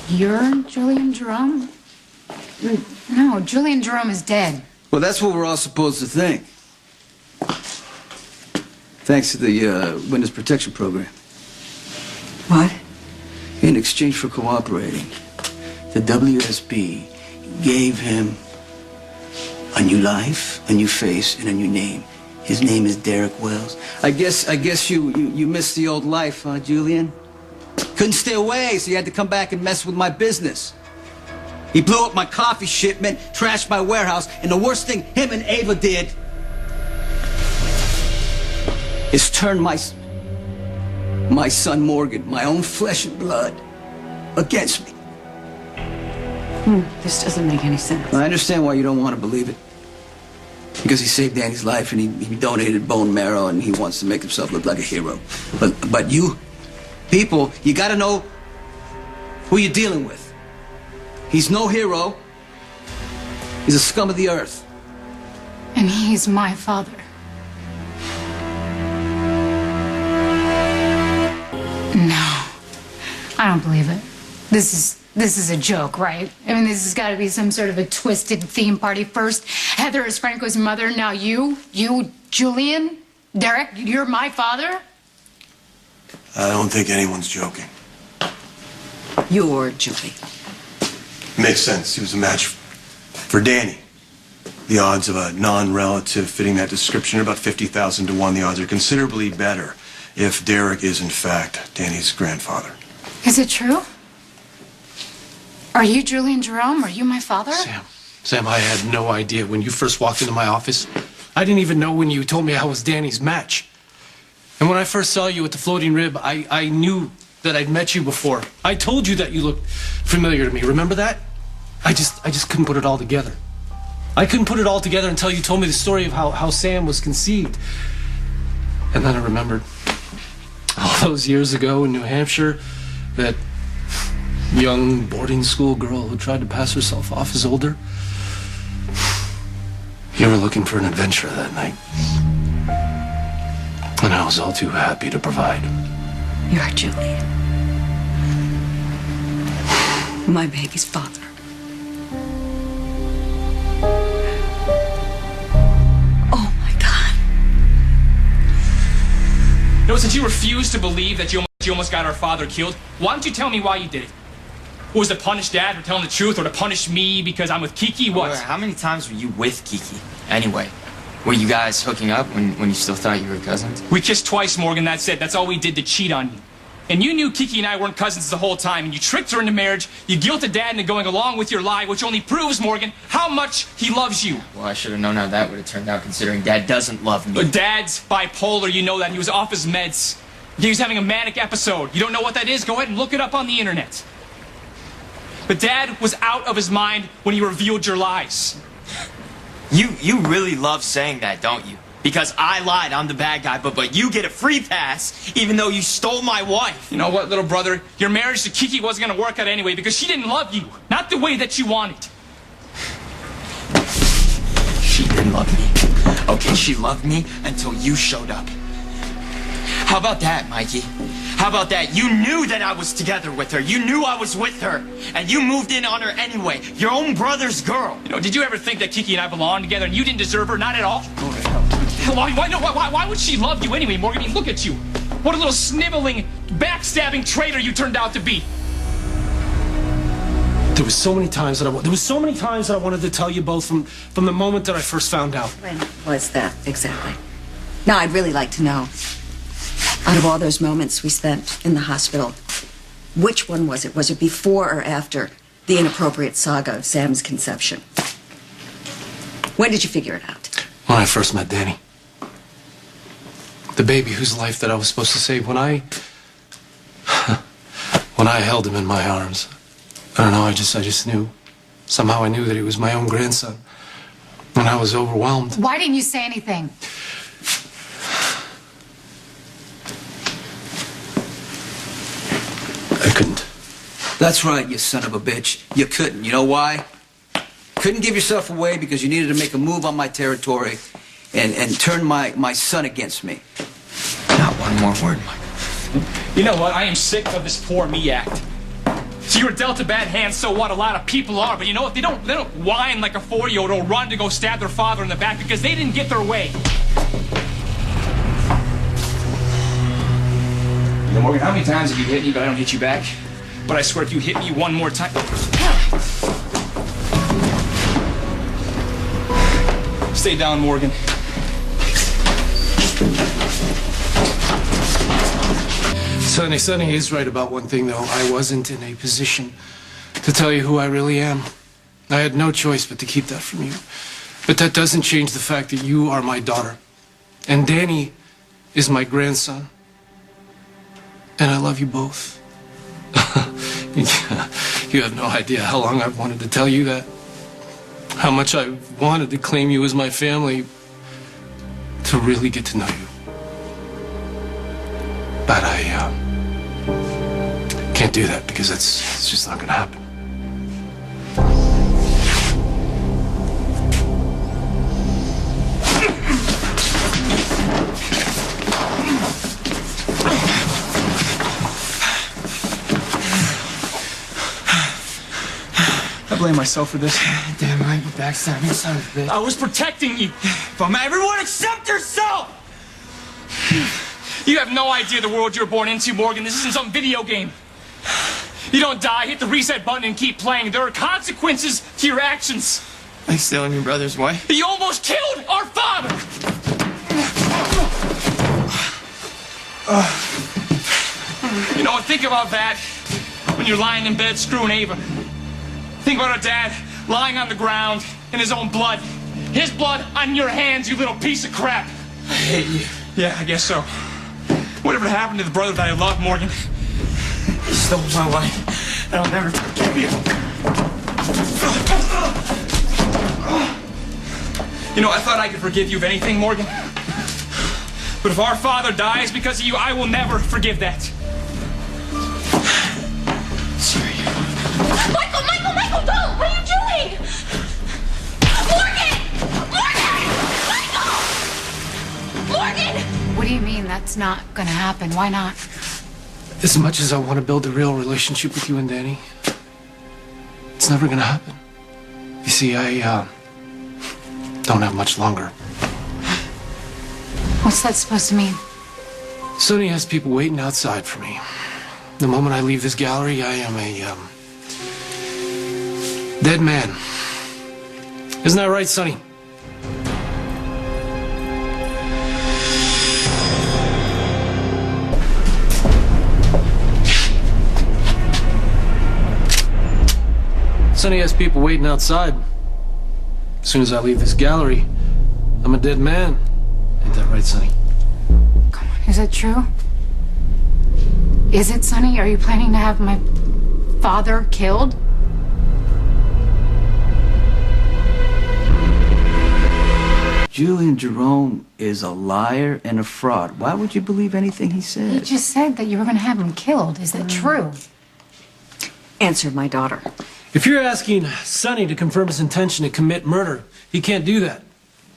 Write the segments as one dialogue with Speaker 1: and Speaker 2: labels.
Speaker 1: You're Julian Jerome? No, Julian Jerome is dead.
Speaker 2: Well, that's what we're all supposed to think. Thanks to the Witness Protection Program.
Speaker 3: What?
Speaker 2: In exchange for cooperating, the WSB gave him a new life, a new face, and a new name. His name is Derek Wells. I guess you missed the old life, huh, Julian? Couldn't stay away, so you had to come back and mess with my business. He blew up my coffee shipment, trashed my warehouse, and the worst thing him and Ava did is turn my son Morgan, my own flesh and blood, against me.
Speaker 3: This doesn't make any sense.
Speaker 2: I understand why you don't want to believe it. Because he saved Danny's life and he donated bone marrow and he wants to make himself look like a hero. But you, people, you gotta know who you're dealing with. He's no hero. He's a scum of the earth.
Speaker 1: And he's my father. No, I don't believe it. This is a joke, right? I mean, this has got to be some sort of a twisted theme party. First, Heather is Franco's mother. Now you, Julian, Derek, you're my father?
Speaker 4: I don't think anyone's joking.
Speaker 3: You're Julie.
Speaker 4: Makes sense. He was a match for Danny. The odds of a non-relative fitting that description are about 50,000 to 1. The odds are considerably better if Derek is, in fact, Danny's grandfather.
Speaker 1: Is it true? Are you Julian Jerome? Are you my father?
Speaker 5: Sam, I had no idea when you first walked into my office. I didn't even know when you told me I was Danny's match. And when I first saw you at the Floating Rib, I knew that I'd met you before. I told you that you looked familiar to me. Remember that? I just couldn't put it all together. I couldn't put it all together until you told me the story of how Sam was conceived. And then I remembered all those years ago in New Hampshire, that young boarding school girl who tried to pass herself off as older. You were looking for an adventure that night. And I was all too happy to provide.
Speaker 3: You're Julian. My baby's father. Oh my God.
Speaker 6: You know, since you refuse to believe that you almost got our father killed, why don't you tell me why you did it? Was it to punish Dad for telling the truth, or to punish me because I'm with Kiki? What?
Speaker 7: Wait, how many times were you with Kiki, anyway? Were you guys hooking up when you still thought you were cousins?
Speaker 6: We kissed twice, Morgan, that's it. That's all we did to cheat on you. And you knew Kiki and I weren't cousins the whole time, and you tricked her into marriage, you guilted Dad into going along with your lie, which only proves, Morgan, how much he loves you.
Speaker 7: Well, I should have known how that would have turned out, considering Dad doesn't love me.
Speaker 6: But Dad's bipolar, you know that. He was off his meds. He was having a manic episode. You don't know what that is? Go ahead and look it up on the internet. But Dad was out of his mind when he revealed your lies.
Speaker 7: You really love saying that, don't you? Because I lied, I'm the bad guy, but you get a free pass, even though you stole my wife.
Speaker 6: You know what, little brother? Your marriage to Kiki wasn't going to work out anyway because she didn't love you. Not the way that you wanted.
Speaker 7: She didn't love me. Okay, she loved me until you showed up. How about that, Mikey? How about that? You knew that I was together with her. You knew I was with her. And you moved in on her anyway. Your own brother's girl.
Speaker 6: You know, did you ever think that Kiki and I belonged together and you didn't deserve her? Not at all. Why would she love you anyway, Morgan? I mean, look at you. What a little sniveling, backstabbing traitor you turned out to be.
Speaker 5: There was so many times that I wanted to tell you both from the moment that I first found out.
Speaker 3: When was that exactly? Now, I'd really like to know, out of all those moments we spent in the hospital, which one was it? Was it before or after the inappropriate saga of Sam's conception? When did you figure it out?
Speaker 5: When I first met Danny. The baby whose life that I was supposed to save. When I held him in my arms. I don't know, I just knew. Somehow I knew that he was my own grandson. And I was overwhelmed.
Speaker 1: Why didn't you say anything?
Speaker 5: I couldn't.
Speaker 2: That's right, you son of a bitch. You couldn't. You know why? Couldn't give yourself away because you needed to make a move on my territory and turn my son against me.
Speaker 7: Not one more word, Mike.
Speaker 6: You know what? I am sick of this poor me act. So you were dealt a bad hand, so what? A lot of people are, but you know what? They don't whine like a 4-year-old or run to go stab their father in the back because they didn't get their way. You know, Morgan, how many times have you hit me, but I don't hit you back? But I swear if you hit me one more time... Stay down, Morgan.
Speaker 5: Sonny is right about one thing, though. I wasn't in a position to tell you who I really am. I had no choice but to keep that from you. But that doesn't change the fact that you are my daughter. And Danny is my grandson. And I love you both. You have no idea how long I've wanted to tell you that. How much I wanted to claim you as my family. To really get to know you. But I can't do that because it's just not gonna happen.
Speaker 6: I blame myself for this.
Speaker 7: Damn right, you backstabbing son of a bitch.
Speaker 6: I was protecting you.
Speaker 7: From everyone except yourself!
Speaker 6: You have no idea the world you're born into, Morgan. This isn't some video game. You don't die, hit the reset button and keep playing. There are consequences to your actions.
Speaker 7: Like stealing your brother's wife?
Speaker 6: You almost killed our father! You know, think about that when you're lying in bed screwing Ava. Think about our dad lying on the ground in his own blood. His blood on your hands, you little piece of crap.
Speaker 7: I hate you.
Speaker 6: Yeah, I guess so. Whatever happened to the brother that I love, Morgan?
Speaker 7: You stole my wife, and I'll never forgive you.
Speaker 6: You know, I thought I could forgive you of anything, Morgan. But if our father dies because of you, I will never forgive that.
Speaker 7: Sorry.
Speaker 8: Michael, don't! What are you doing? Morgan! Michael!
Speaker 1: What do you mean that's not gonna happen? Why not?
Speaker 5: As much as I want to build a real relationship with you and Danny, it's never gonna happen. You see, I don't have much longer.
Speaker 1: What's that supposed to mean?
Speaker 5: Sonny has people waiting outside for me. The moment I leave this gallery, I am a dead man. Isn't that right, Sonny? Sonny has people waiting outside. As soon as I leave this gallery, I'm a dead man. Ain't that right, Sonny?
Speaker 1: Come on, is it true? Is it, Sonny? Are you planning to have my father killed?
Speaker 2: Julian Jerome is a liar and a fraud. Why would you believe anything he
Speaker 1: You
Speaker 2: said?
Speaker 1: just said that you were gonna have him killed. Is that true?
Speaker 3: Answer my daughter.
Speaker 5: If you're asking Sonny to confirm his intention to commit murder, he can't do that.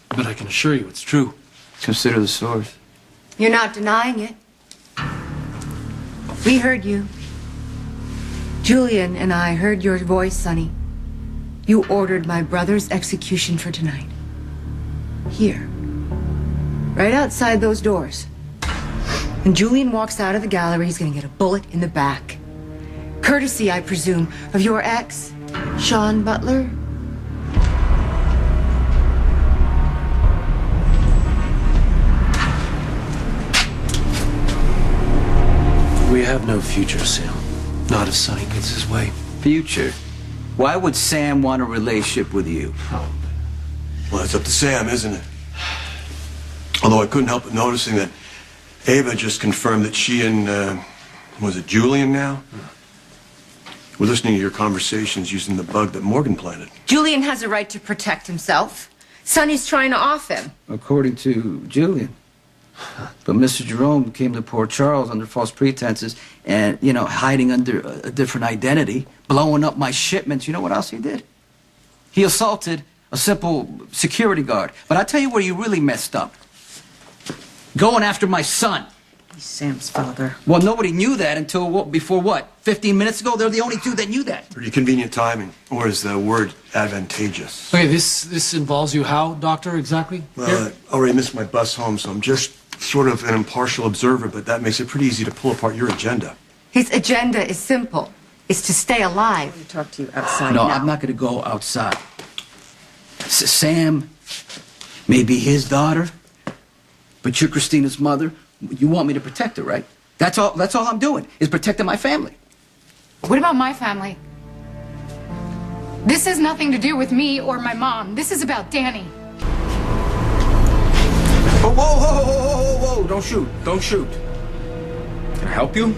Speaker 5: But I can assure you it's true.
Speaker 2: Consider the source.
Speaker 3: You're not denying it. We heard you. Julian and I heard your voice, Sonny. You ordered my brother's execution for tonight. Here. Right outside those doors. When Julian walks out of the gallery, he's gonna get a bullet in the back. Courtesy, I presume, of your ex, Sean Butler?
Speaker 5: We have no future, Sam. Not if Sonny gets his way.
Speaker 2: Future. Why would Sam want a relationship with you?
Speaker 4: Well, it's up to Sam, isn't it? Although I couldn't help but noticing that Ava just confirmed that she and, was it Julian now? We're listening to your conversations using the bug that Morgan planted.
Speaker 3: Julian has a right to protect himself. Sonny's trying to off him.
Speaker 2: According to Julian. But Mr. Jerome came to poor Charles under false pretenses and, hiding under a different identity, blowing up my shipments. You know what else he did? He assaulted a simple security guard. But I tell you where you really messed up. Going after my son.
Speaker 3: He's Sam's father.
Speaker 2: Well, nobody knew that until, before what? 15 minutes ago? They're the only two that knew that.
Speaker 4: Pretty convenient timing. Or is the word advantageous?
Speaker 5: Okay, this involves you how, Doctor, exactly?
Speaker 4: Well, I already missed my bus home, so I'm just sort of an impartial observer, but that makes it pretty easy to pull apart your agenda.
Speaker 9: His agenda is simple. It's to stay alive.
Speaker 3: I'll talk to you outside
Speaker 2: No,
Speaker 3: now.
Speaker 2: I'm not going to go outside. Sam may be his daughter, but you're Christina's mother. You want me to protect her, right? That's all I'm doing, is protecting my family.
Speaker 1: What about my family? This has nothing to do with me or my mom. This is about Danny.
Speaker 2: Whoa, whoa, whoa, whoa, whoa, whoa, don't shoot. Don't shoot. Can I help you?